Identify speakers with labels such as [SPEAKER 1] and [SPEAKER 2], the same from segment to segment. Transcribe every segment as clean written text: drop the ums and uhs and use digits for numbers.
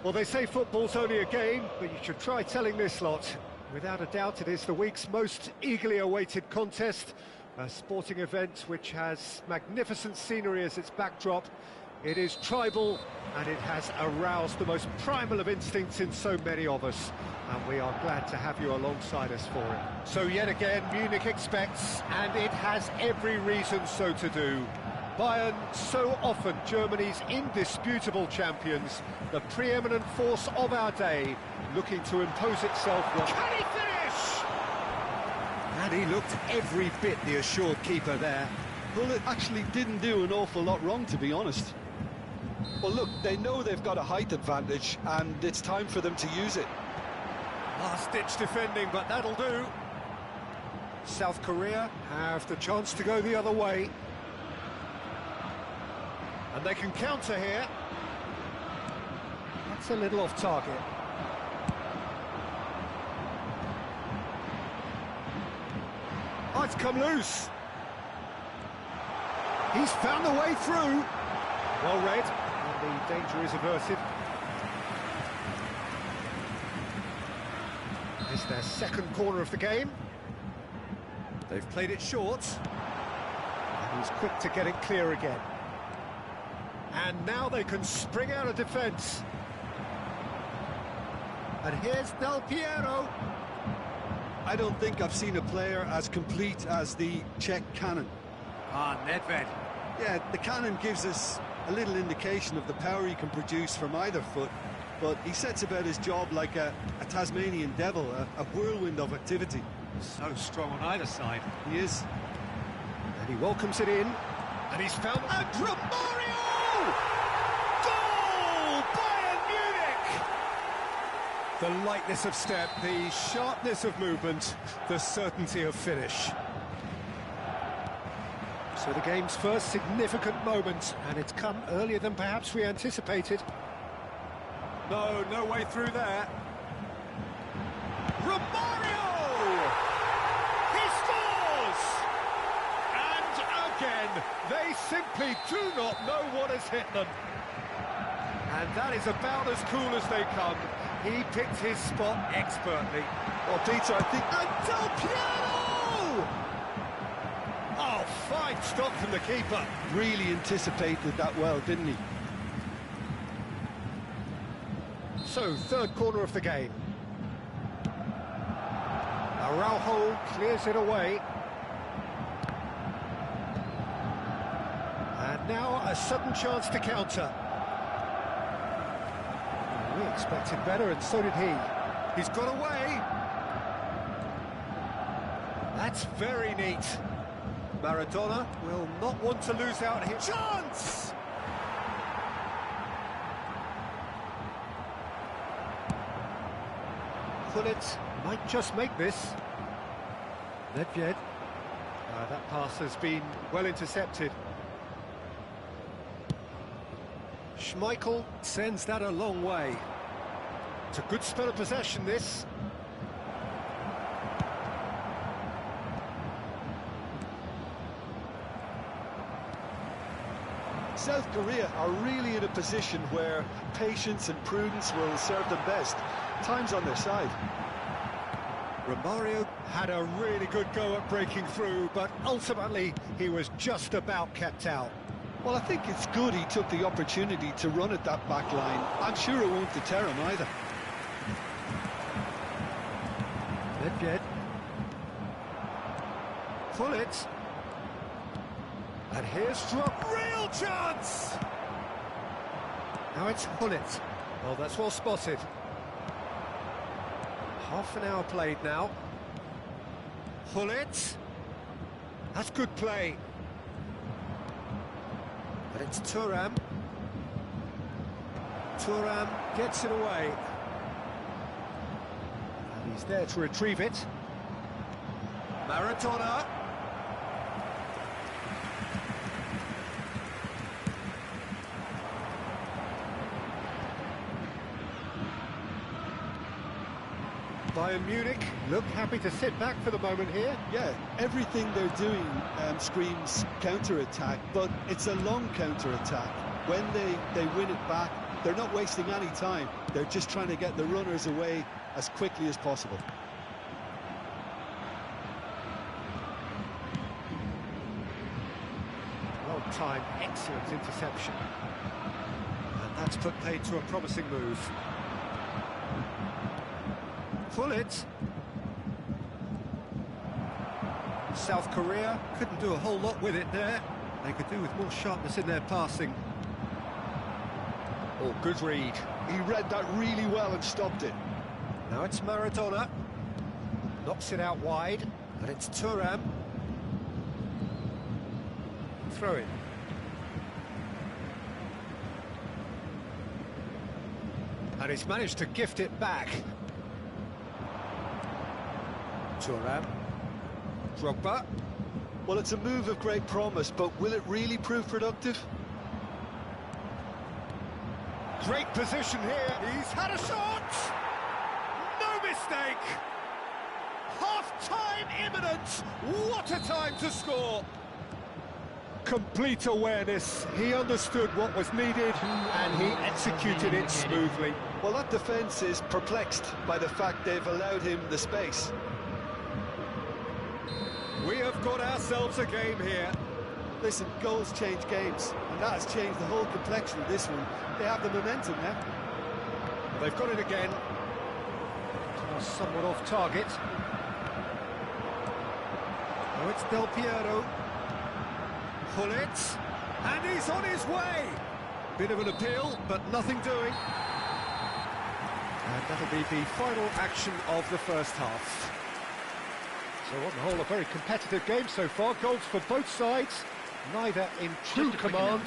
[SPEAKER 1] Well, they say football's only a game, but you should try telling this lot. Without a doubt, it is the week's most eagerly awaited contest, a sporting event which has magnificent scenery as its backdrop. It is tribal, and it has aroused the most primal of instincts in so many of us, and we are glad to have you alongside us for it. So yet again, Munich expects, and it has every reason so to do. Bayern, so often Germany's indisputable champions, the preeminent force of our day, looking to impose itself. Can he finish?
[SPEAKER 2] And he looked every bit the assured keeper there.
[SPEAKER 3] Well, it actually didn't do an awful lot wrong, to be honest. Well, look, they know they've got a height advantage, and it's time for them to use it.
[SPEAKER 1] Last-ditch defending, but that'll do. South Korea have the chance to go the other way. And they can counter here. That's a little off target. Oh, it's come loose. He's found the way through. Well read, and the danger is averted. It's their second corner of the game. They've played it short. And he's quick to get it clear again. And now they can spring out of defence. And here's Del Piero.
[SPEAKER 3] I don't think I've seen a player as complete as the Czech cannon.
[SPEAKER 2] Ah, Nedved.
[SPEAKER 3] Yeah, the cannon gives us a little indication of the power he can produce from either foot, but he sets about his job like a Tasmanian devil, a whirlwind of activity.
[SPEAKER 2] So strong on either side.
[SPEAKER 3] He is.
[SPEAKER 1] And he welcomes it in. And he's found... And Romario! Goal! Bayern Munich! The lightness of step, the sharpness of movement, the certainty of finish. So the game's first significant moment, and it's come earlier than perhaps we anticipated. No way through there. Romario! He scores! And again, they simply do not know what has hit them. And that is about as cool as they come. He picked his spot expertly.
[SPEAKER 3] Well, Peter, I think...
[SPEAKER 1] And Del Piero! Oh, fine stop from the keeper.
[SPEAKER 3] Really anticipated that well, didn't he?
[SPEAKER 1] So, third corner of the game. Araujo clears it away. And now a sudden chance to counter. We expected better, and so did he. He's got away. That's very neat. Maradona will not want to lose out here. Chance! Gullit might just make this. Nedved. That pass has been well intercepted. Schmeichel sends that a long way. It's a good spell of possession, this.
[SPEAKER 3] South Korea are really in a position where patience and prudence will serve them best. Time's on their side.
[SPEAKER 1] Romario had a really good go at breaking through, but ultimately he was just about kept out.
[SPEAKER 3] Well, I think it's good he took the opportunity to run at that back line. I'm sure it won't deter him either.
[SPEAKER 1] Nedved. Gullit. And here's drop. Real chance! Now it's Gullit. Oh, that's well spotted. Half an hour played now. Gullit. That's good play. But it's Thuram. Thuram gets it away. And he's there to retrieve it. Maradona. Bayern Munich look happy to sit back for the moment here.
[SPEAKER 3] Yeah, everything they're doing screams counter-attack, but it's a long counter-attack. When they win it back, They're not wasting any time. They're just trying to get the runners away as quickly as possible.
[SPEAKER 1] Well timed, excellent interception. And that's put paid to a promising move. Pullet. South Korea couldn't do a whole lot with it there. They could do with more sharpness in their passing. Oh, good read.
[SPEAKER 3] He read that really well and stopped it.
[SPEAKER 1] Now it's Maradona. Knocks it out wide, and it's Thuram. Throw it. And he's managed to gift it back. Thuram. Drogba.
[SPEAKER 3] Well, it's a move of great promise, but will it really prove productive?
[SPEAKER 1] Great position here. He's had a shot. No mistake. Half-time imminent. What a time to score. Complete awareness. He understood what was needed and he executed it smoothly.
[SPEAKER 3] Well, that defence is perplexed by the fact they've allowed him the space.
[SPEAKER 1] We have got ourselves a game here.
[SPEAKER 3] Listen, goals change games, and that has changed the whole complexion of this one. They have the momentum now.
[SPEAKER 1] Well, they've got it again. Somewhat off target. Oh, it's Del Piero. Pullet. And he's on his way. Bit of an appeal, but nothing doing. And that'll be the final action of the first half. So on the whole, a very competitive game so far. Goals for both sides. Neither in true command.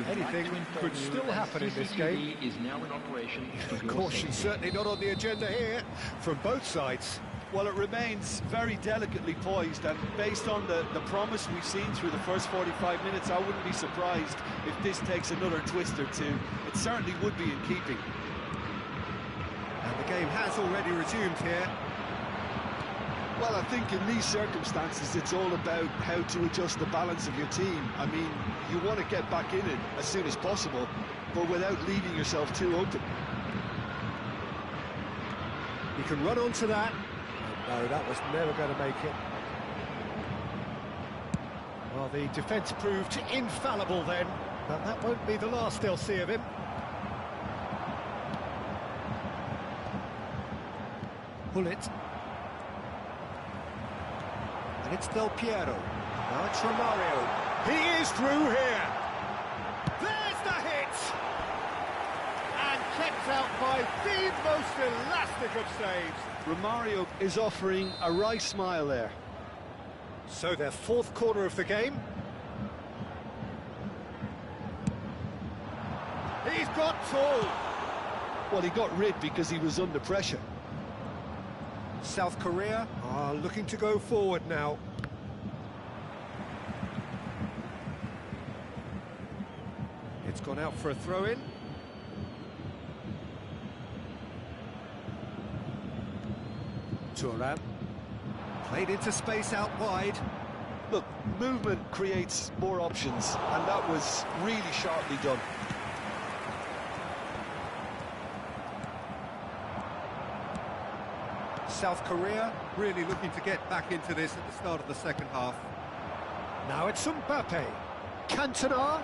[SPEAKER 1] Anything could still happen in this game.
[SPEAKER 4] Is now in operation.
[SPEAKER 1] Caution certainly not on the agenda here from both sides.
[SPEAKER 3] Well, it remains very delicately poised, and based on the promise we've seen through the first 45 minutes, I wouldn't be surprised if this takes another twist or two. It certainly would be in keeping.
[SPEAKER 1] And the game has already resumed here.
[SPEAKER 3] Well, I think in these circumstances, it's all about how to adjust the balance of your team. I mean, you want to get back in it as soon as possible, but without leaving yourself too open.
[SPEAKER 1] You can run onto that. No, that was never going to make it. Well, the defence proved infallible then, but that won't be the last they'll see of him. Pullet. And it's Del Piero. Now it's Romario. He is through here. There's the hit! And kept out by the most elastic of saves.
[SPEAKER 3] Romario is offering a wry smile there.
[SPEAKER 1] So their fourth corner of the game. He's got tall.
[SPEAKER 3] Well, he got rid because he was under pressure.
[SPEAKER 1] South Korea are looking to go forward now. It's gone out for a throw-in. Thuram played into space out wide.
[SPEAKER 3] Look, movement creates more options, and that was really sharply done.
[SPEAKER 1] South Korea really looking to get back into this at the start of the second half. Now it's Mbappe. Cantona.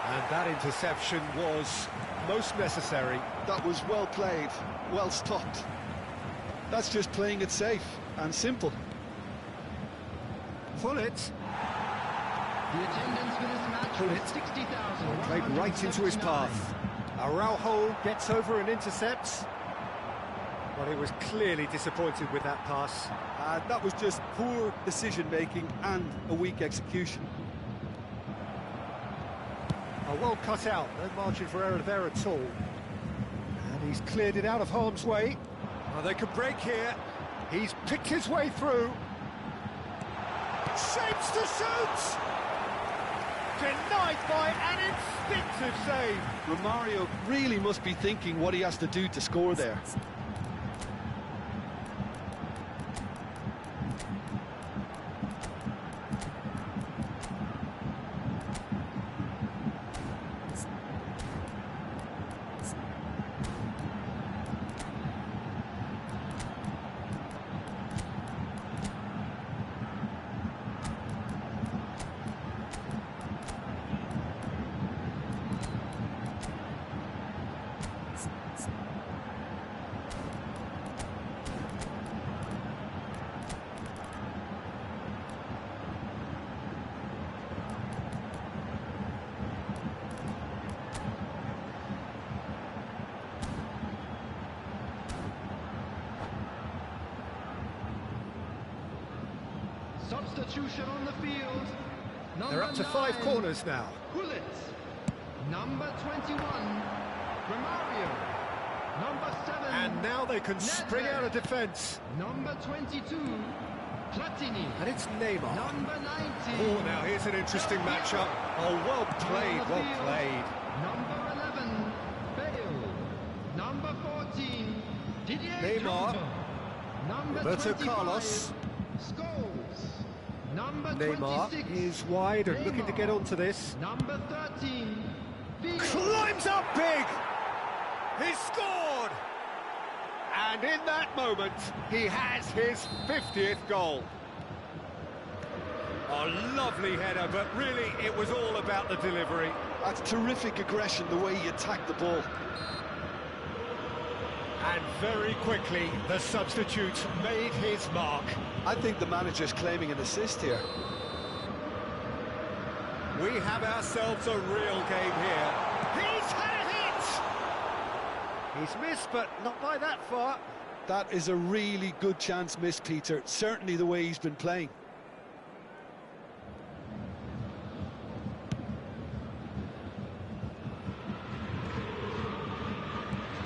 [SPEAKER 1] And that interception was most necessary.
[SPEAKER 3] That was well played, well stopped. That's just playing it safe and simple.
[SPEAKER 1] Pullet.
[SPEAKER 4] The attendance for this match was 60,000.
[SPEAKER 1] Played right into his path. Araujo gets over and intercepts. Well, he was clearly disappointed with that pass.
[SPEAKER 3] That was just poor decision-making and a weak execution.
[SPEAKER 1] Well cut out, no margin for error there at all. And he's cleared it out of harm's way. Well, they could break here. He's picked his way through. Shapes to shoot! Denied by an instinctive save.
[SPEAKER 3] Romario really must be thinking what he has to do to score there.
[SPEAKER 4] Substitution on the field.
[SPEAKER 1] They're up to 5
[SPEAKER 4] 9,
[SPEAKER 1] corners now.
[SPEAKER 4] Gullit. Number 21, Romario. Number 7,
[SPEAKER 1] And now they can spring out of defence.
[SPEAKER 4] number 22, Platini.
[SPEAKER 1] And it's Neymar.
[SPEAKER 4] Number 19.
[SPEAKER 1] Oh, now here's an interesting matchup. Oh, well played, well played.
[SPEAKER 4] Number 11, Bale. Number 14, Didier
[SPEAKER 1] Neymar.
[SPEAKER 4] Drogba. Number
[SPEAKER 1] Roberto
[SPEAKER 4] 25,
[SPEAKER 1] Carlos.
[SPEAKER 4] Scholes. Number
[SPEAKER 1] Neymar
[SPEAKER 4] 26,
[SPEAKER 1] is wide and looking to get onto this.
[SPEAKER 4] Number 13, Figo.
[SPEAKER 1] Climbs up big! He scored! And in that moment, he has his 50th goal. A lovely header, but really it was all about the delivery.
[SPEAKER 3] That's terrific aggression, the way he attacked the ball.
[SPEAKER 1] And very quickly, the substitute made his mark.
[SPEAKER 3] I think the manager's claiming an assist here.
[SPEAKER 1] We have ourselves a real game here. He's had a hit! He's missed, but not by that far.
[SPEAKER 3] That is a really good chance missed, Peter. Certainly the way he's been playing.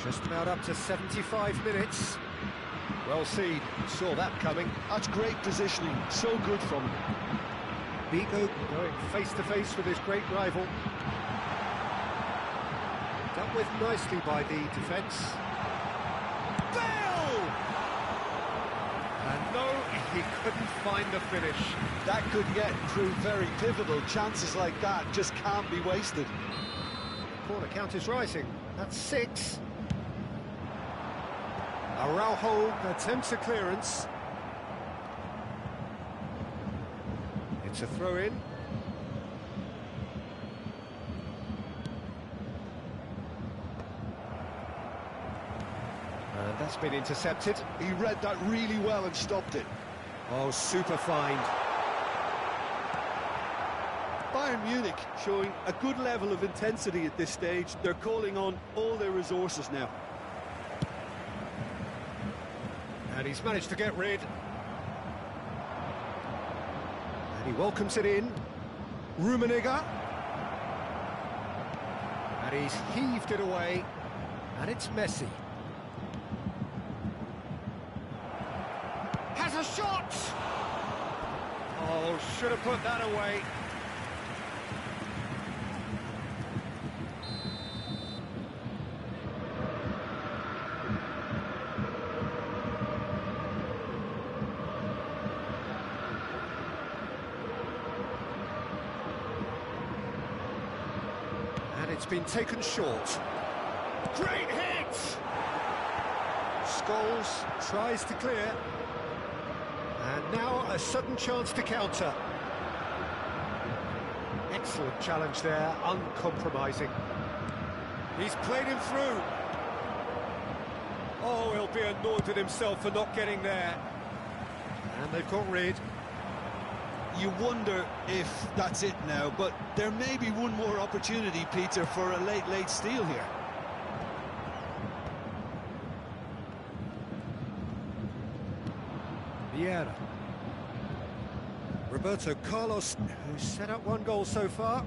[SPEAKER 1] Just about up to 75 minutes. Well seen, saw that coming.
[SPEAKER 3] That's great positioning, so good from him.
[SPEAKER 1] Figo going face-to-face with his great rival. Dealt with nicely by the defence. Bale! And no, he couldn't find the finish.
[SPEAKER 3] That could yet prove very pivotal. Chances like that just can't be wasted.
[SPEAKER 1] Corner count is rising. That's 6. Araujo attempts a clearance. It's a throw-in. And that's been intercepted.
[SPEAKER 3] He read that really well and stopped it.
[SPEAKER 1] Oh, super find.
[SPEAKER 3] Bayern Munich showing a good level of intensity at this stage. They're calling on all their resources now.
[SPEAKER 1] And he's managed to get rid. And he welcomes it in. Rummenigge. And he's heaved it away. And it's Messi. Has a shot! Oh, should have put that away. It's been taken short. Great hit! Scholes tries to clear. And now a sudden chance to counter. Excellent challenge there, uncompromising. He's played him through. Oh, he'll be annoyed with himself for not getting there. And they've got rid.
[SPEAKER 3] You wonder if that's it now, but there may be one more opportunity, Peter, for a late steal here.
[SPEAKER 1] Vieira. Roberto Carlos, who's set up 1 goal so far.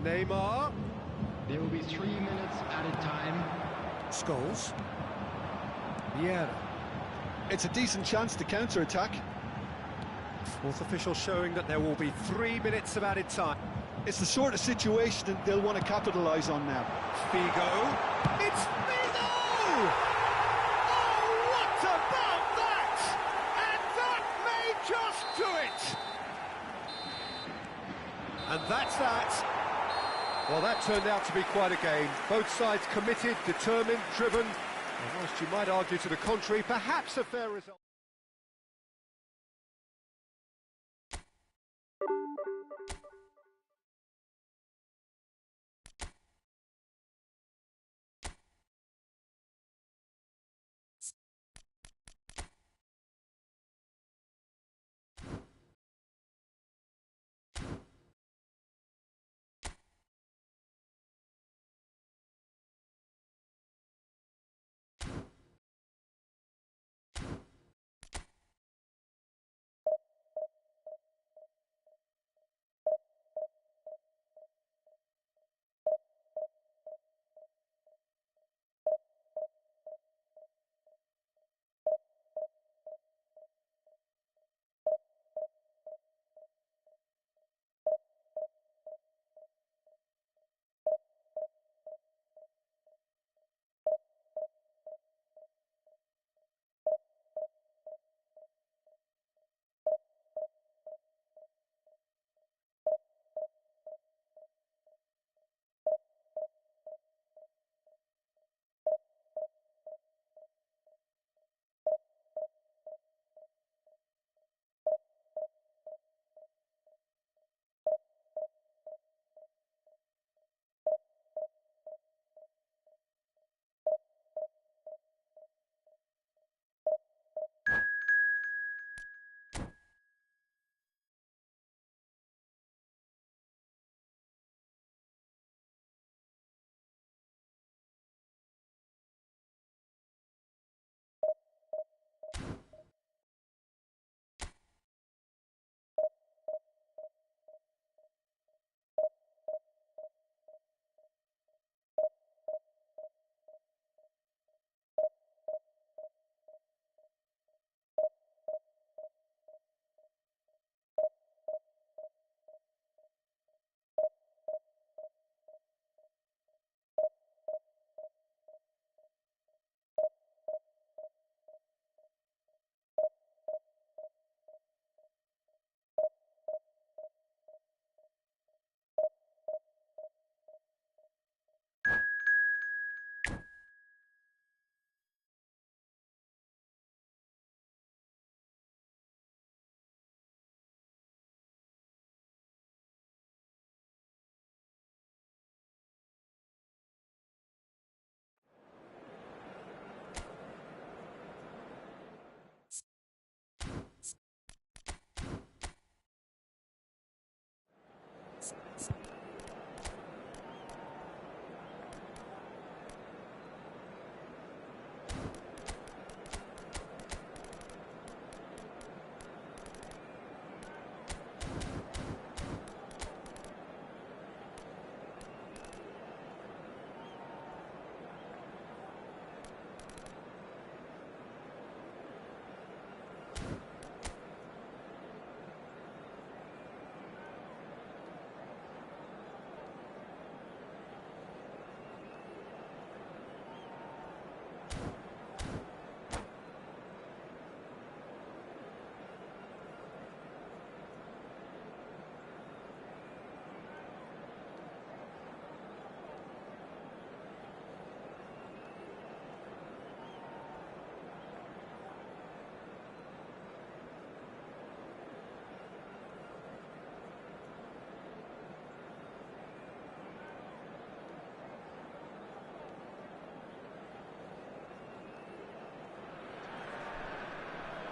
[SPEAKER 1] Neymar.
[SPEAKER 4] There will be 3 minutes added time.
[SPEAKER 1] Scholes. Vieira.
[SPEAKER 3] It's a decent chance to counter-attack.
[SPEAKER 1] Fourth official showing that there will be 3 minutes of added time.
[SPEAKER 3] It's the sort of situation that they'll want to capitalise on now.
[SPEAKER 1] Figo. It's Figo! Oh, what about that? And that may just do it. And that's that. Well, that turned out to be quite a game. Both sides committed, determined, driven. And whilst you might argue to the contrary, perhaps a fair result.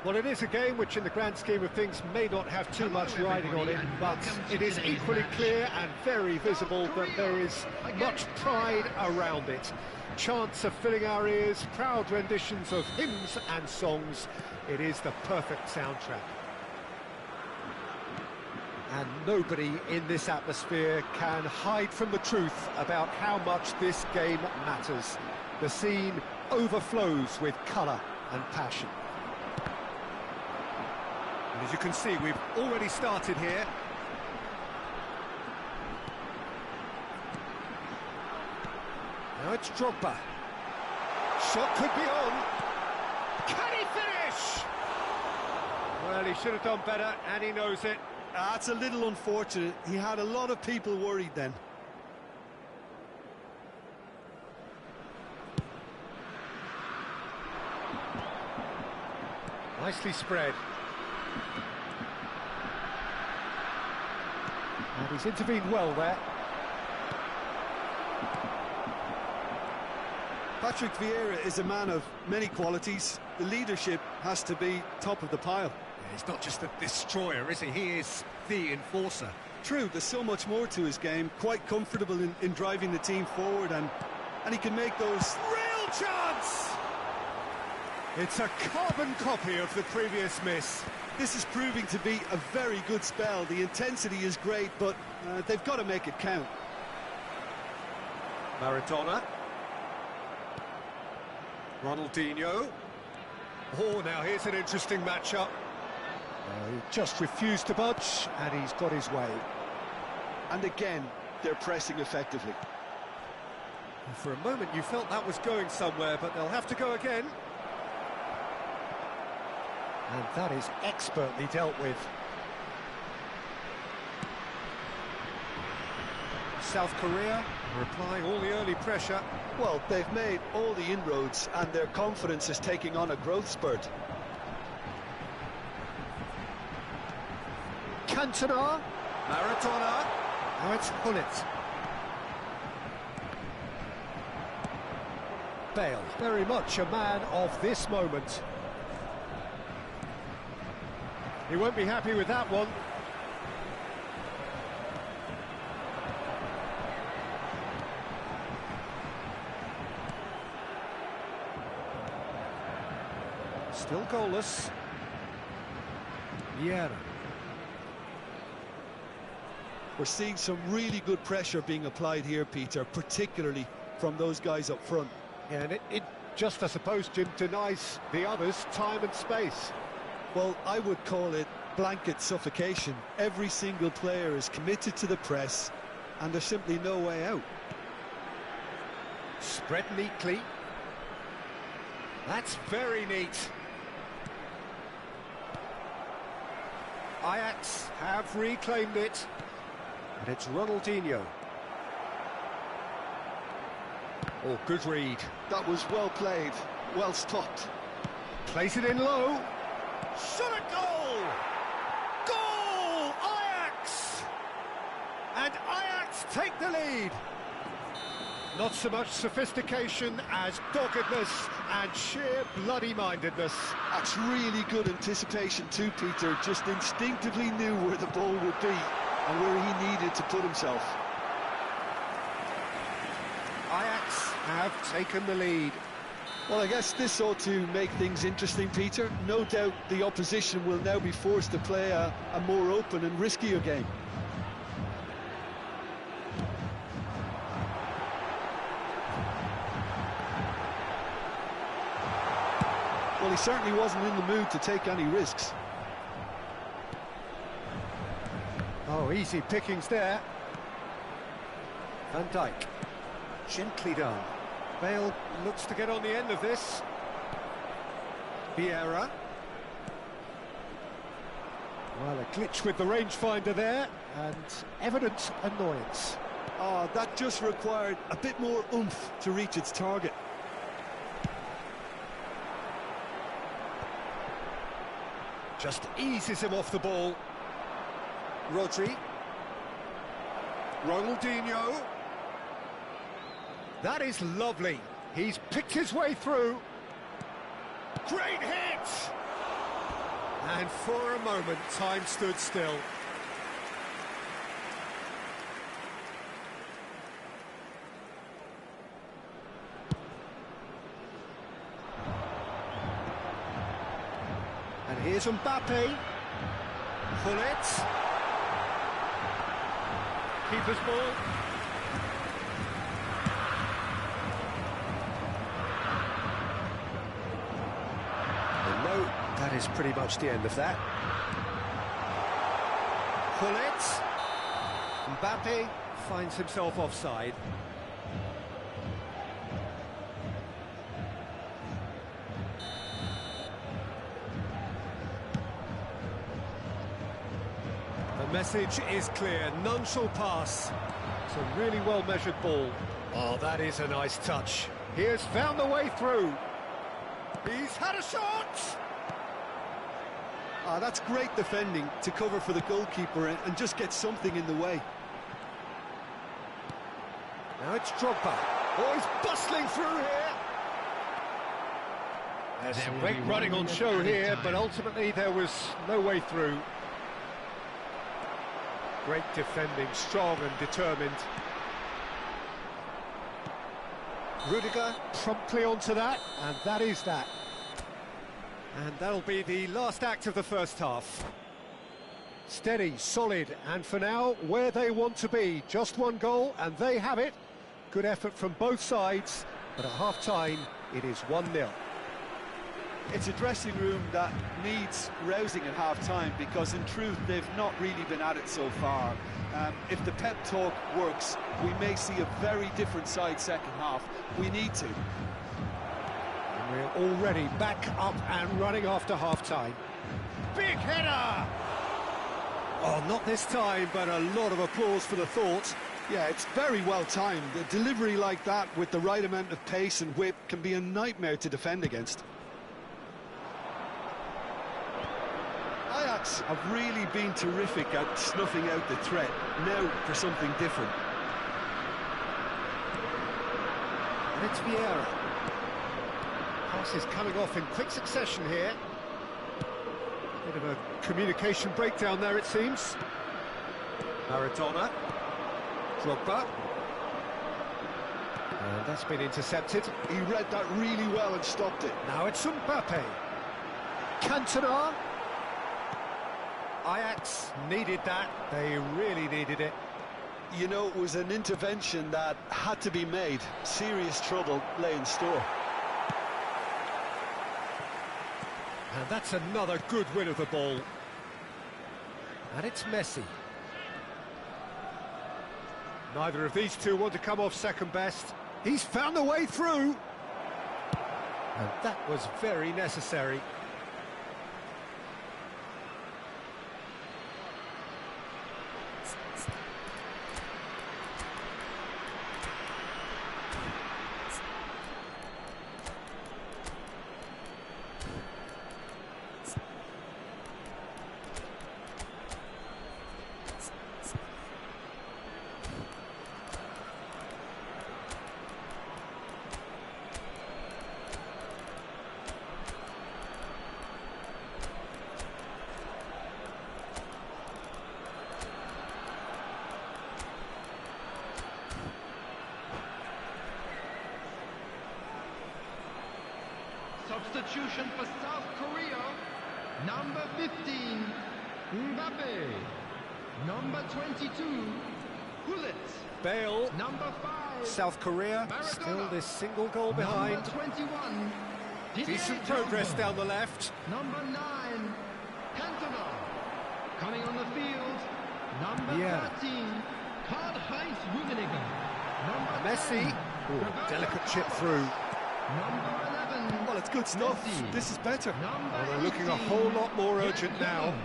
[SPEAKER 1] Well, it is a game which, in the grand scheme of things, may not have too much riding on it, but it is equally clear and very visible that there is much pride around it. Chants are filling our ears, proud renditions of hymns and songs. It is the perfect soundtrack. And nobody in this atmosphere can hide from the truth about how much this game matters. The scene overflows with colour and passion. And as you can see, we've already started here. Now it's Drogba. Shot could be on. Can he finish? Well, he should have done better, and he knows it.
[SPEAKER 3] That's a little unfortunate. He had a lot of people worried then.
[SPEAKER 1] Nicely spread. And he's intervened well there.
[SPEAKER 3] Patrick Vieira is a man of many qualities. The leadership has to be top of the pile.
[SPEAKER 1] Yeah, he's not just a destroyer, is he? He is the enforcer.
[SPEAKER 3] True, there's so much more to his game. Quite comfortable in driving the team forward, and he can make those...
[SPEAKER 1] Real chance! It's a carbon copy of the previous miss.
[SPEAKER 3] This is proving to be a very good spell. The intensity is great, but they've got to make it count.
[SPEAKER 1] Maradona. Ronaldinho. Oh, now here's an interesting matchup. He just refused to budge, and he's got his way.
[SPEAKER 3] And again, they're pressing effectively.
[SPEAKER 1] For a moment you felt that was going somewhere, but they'll have to go again. And that is expertly dealt with. South Korea are applying all the early pressure.
[SPEAKER 3] Well, they've made all the inroads, and their confidence is taking on a growth spurt.
[SPEAKER 1] Cantona. Maradona. Now it's Hullet. Bale, very much a man of this moment. He won't be happy with that one. Still goalless. Vieira.
[SPEAKER 3] We're seeing some really good pressure being applied here, Peter, particularly from those guys up front.
[SPEAKER 1] Yeah, and it just, I suppose, Jim, denies the others time and space.
[SPEAKER 3] Well, I would call it blanket suffocation. Every single player is committed to the press, and there's simply no way out.
[SPEAKER 1] Spread neatly. That's very neat. Ajax have reclaimed it. And it's Ronaldinho. Oh, good read.
[SPEAKER 3] That was well played, well stopped.
[SPEAKER 1] Plays it in low. Shot a goal! Goal! Ajax! And Ajax take the lead. Not so much sophistication as doggedness and sheer bloody-mindedness.
[SPEAKER 3] That's really good anticipation too, Peter. Just instinctively knew where the ball would be and where he needed to put himself.
[SPEAKER 1] Ajax have taken the lead.
[SPEAKER 3] Well, I guess this ought to make things interesting, Peter. No doubt the opposition will now be forced to play a more open and riskier game. Well, he certainly wasn't in the mood to take any risks.
[SPEAKER 1] Oh, easy pickings there. Van Dijk. Gently done. Bale looks to get on the end of this. Vieira. Well, a glitch with the rangefinder there, and evident annoyance.
[SPEAKER 3] Oh, that just required a bit more oomph to reach its target.
[SPEAKER 1] Just eases him off the ball. Rodri. Ronaldinho. That is lovely. He's picked his way through. Great hit! And for a moment, time stood still. And here's Mbappe. Gullit. Keeper's ball. And no, that is pretty much the end of that. Gullit. Mbappe finds himself offside. The message is clear, none shall pass. It's a really well-measured ball. Oh, that is a nice touch. He has found the way through. He's had a shot!
[SPEAKER 3] Ah, that's great defending to cover for the goalkeeper and just get something in the way.
[SPEAKER 1] Now it's Drogba. Oh, he's bustling through here. There's some great running on show here, but ultimately there was no way through. Great defending, strong and determined. Rudiger promptly onto that, and that is that. And that'll be the last act of the first half. Steady, solid, and for now, where they want to be. Just one goal, and they have it. Good effort from both sides, but at half-time, it is 1-0.
[SPEAKER 3] It's a dressing room that needs rousing at half-time because, in truth, they've not really been at it so far. If the pep talk works, we may see a very different side second half. We need to.
[SPEAKER 1] And we're already back up and running after half-time. Big header! Oh, not this time, but a lot of applause for the thought.
[SPEAKER 3] Yeah, it's very well timed. A delivery like that with the right amount of pace and whip can be a nightmare to defend against. Ajax have really been terrific at snuffing out the threat. Now for something different.
[SPEAKER 1] And it's Vieira. Passes coming off in quick succession here. Bit of a communication breakdown there, it seems. Maradona. Drogba. And that's been intercepted.
[SPEAKER 3] He read that really well and stopped it.
[SPEAKER 1] Now it's Mbappe. Cantona. Ajax needed that. They really needed it.
[SPEAKER 3] You know, it was an intervention that had to be made. Serious trouble lay in store.
[SPEAKER 1] And that's another good win of the ball. And it's Messi. Neither of these two want to come off second best. He's found the way through. And that was very necessary.
[SPEAKER 4] Substitution for South Korea. Number 15, Mbappe. Number 22, Gullit.
[SPEAKER 1] Bale.
[SPEAKER 4] Number 5,
[SPEAKER 1] South Korea
[SPEAKER 4] Maradona.
[SPEAKER 1] still this single goal behind.
[SPEAKER 4] Number 21,
[SPEAKER 1] Decent
[SPEAKER 4] Didier
[SPEAKER 1] progress
[SPEAKER 4] Drogba.
[SPEAKER 1] down the left.
[SPEAKER 4] Number 9, Cantona. Coming on the field, number
[SPEAKER 1] Yeah.
[SPEAKER 4] 13, Karl-Heinz Rummenigge. Number
[SPEAKER 1] Messi.
[SPEAKER 4] 10,
[SPEAKER 1] Ooh,
[SPEAKER 4] Roberto
[SPEAKER 1] delicate chip
[SPEAKER 4] Carlos.
[SPEAKER 1] through.
[SPEAKER 4] Number 11,
[SPEAKER 3] Well, it's good stuff.
[SPEAKER 4] Messi.
[SPEAKER 3] This is better.
[SPEAKER 4] Number
[SPEAKER 1] Well, they're looking a
[SPEAKER 4] 18,
[SPEAKER 1] whole lot more urgent
[SPEAKER 4] Jürgen
[SPEAKER 1] now.
[SPEAKER 4] Klopp.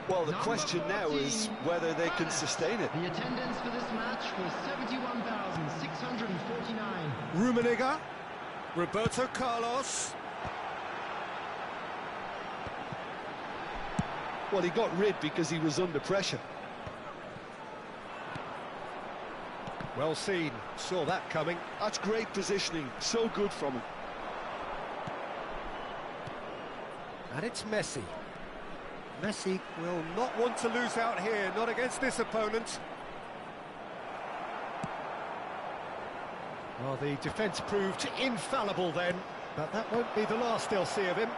[SPEAKER 3] Well, the
[SPEAKER 4] Number
[SPEAKER 3] question now is
[SPEAKER 4] 14,
[SPEAKER 3] whether they can sustain it.
[SPEAKER 4] The attendance for this match was 71,649.
[SPEAKER 1] Rummenigge. Roberto Carlos.
[SPEAKER 3] Well, he got rid because he was under pressure.
[SPEAKER 1] Well seen. Saw that coming.
[SPEAKER 3] That's great positioning. So good from him.
[SPEAKER 1] And it's Messi. Messi will not want to lose out here, not against this opponent. Well, the defence proved infallible then, but that won't be the last they'll see of him.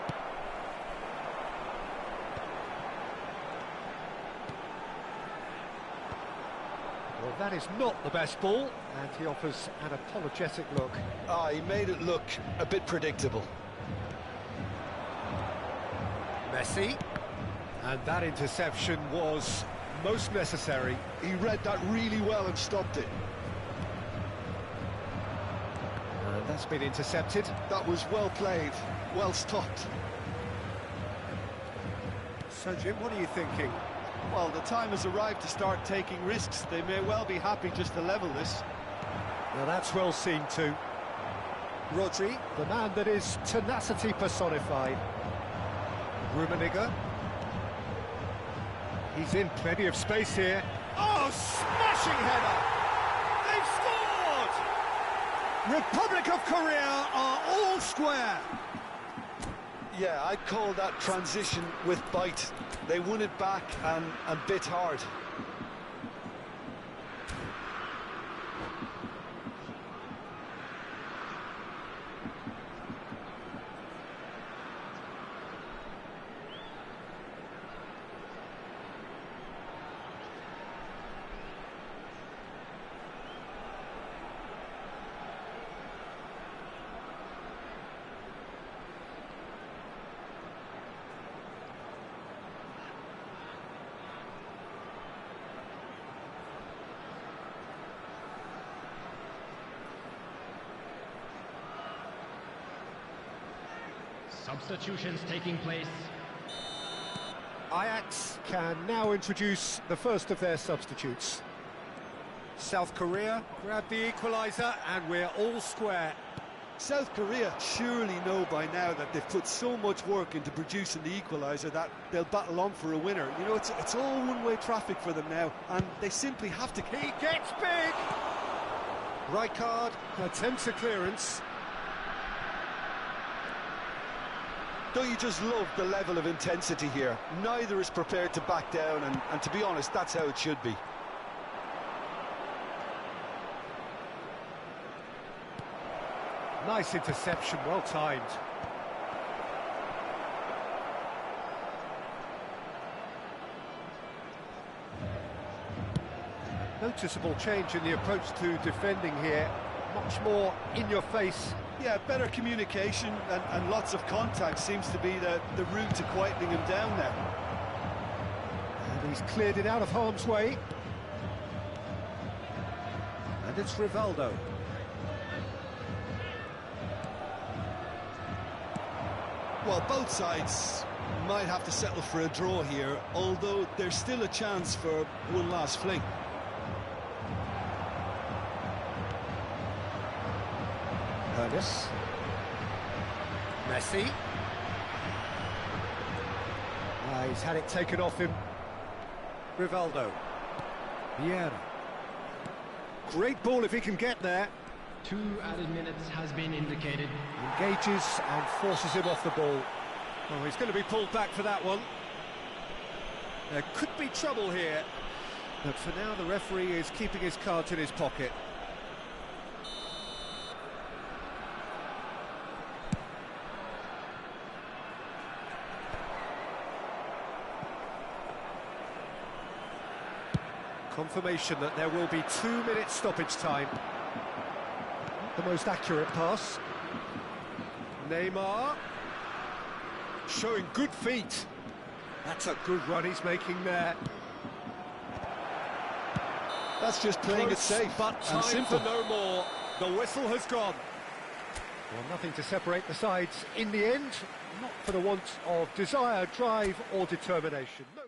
[SPEAKER 1] Well, that is not the best ball, and he offers an apologetic look.
[SPEAKER 3] Ah, he made it look a bit predictable.
[SPEAKER 1] Messi, and that interception was most necessary.
[SPEAKER 3] He read that really well and stopped it.
[SPEAKER 1] And that's been intercepted.
[SPEAKER 3] That was well played, well stopped.
[SPEAKER 1] So, Jim, what are you thinking?
[SPEAKER 3] Well, the time has arrived to start taking risks. They may well be happy just to level this.
[SPEAKER 1] Now that's well seen too. Rodri, the man that is tenacity personified. Rummenigge. He's in plenty of space here. Oh, smashing header! They've scored! Republic of Korea are all square.
[SPEAKER 3] Yeah, I'd call that transition with bite. They won it back and bit hard.
[SPEAKER 4] Substitutions taking place.
[SPEAKER 1] Ajax can now introduce the first of their substitutes. South Korea grab the equaliser and we're all square.
[SPEAKER 3] South Korea surely know by now that they've put so much work into producing the equaliser that they'll battle on for a winner. You know, it's all one-way traffic for them now, and they simply have to...
[SPEAKER 1] He gets big! Rijkaard attempts a clearance.
[SPEAKER 3] Don't you just love the level of intensity here? Neither is prepared to back down, and to be honest, that's how it should be.
[SPEAKER 1] Nice interception, well timed. Noticeable change in the approach to defending here. Much more in your face.
[SPEAKER 3] Yeah, better communication and lots of contact seems to be the route to quietening him down now.
[SPEAKER 1] And he's cleared it out of harm's way. And it's Rivaldo.
[SPEAKER 3] Well, both sides might have to settle for a draw here, although there's still a chance for one last fling.
[SPEAKER 1] Ernest. Messi. He's had it taken off him. Rivaldo. Vieira. Great ball if he can get there.
[SPEAKER 4] 2 added minutes has been indicated.
[SPEAKER 1] Engages and forces him off the ball. Oh, he's going to be pulled back for that one. There could be trouble here. But for now, the referee is keeping his cards in his pocket. Confirmation that there will be 2 minutes stoppage time. The most accurate pass. Neymar. Showing good feet. That's a good run he's making there.
[SPEAKER 3] That's just playing it safe
[SPEAKER 1] but
[SPEAKER 3] and
[SPEAKER 1] time
[SPEAKER 3] simple.
[SPEAKER 1] for no more. The whistle has gone. Well, nothing to separate the sides in the end. Not for the want of desire, drive or determination. No.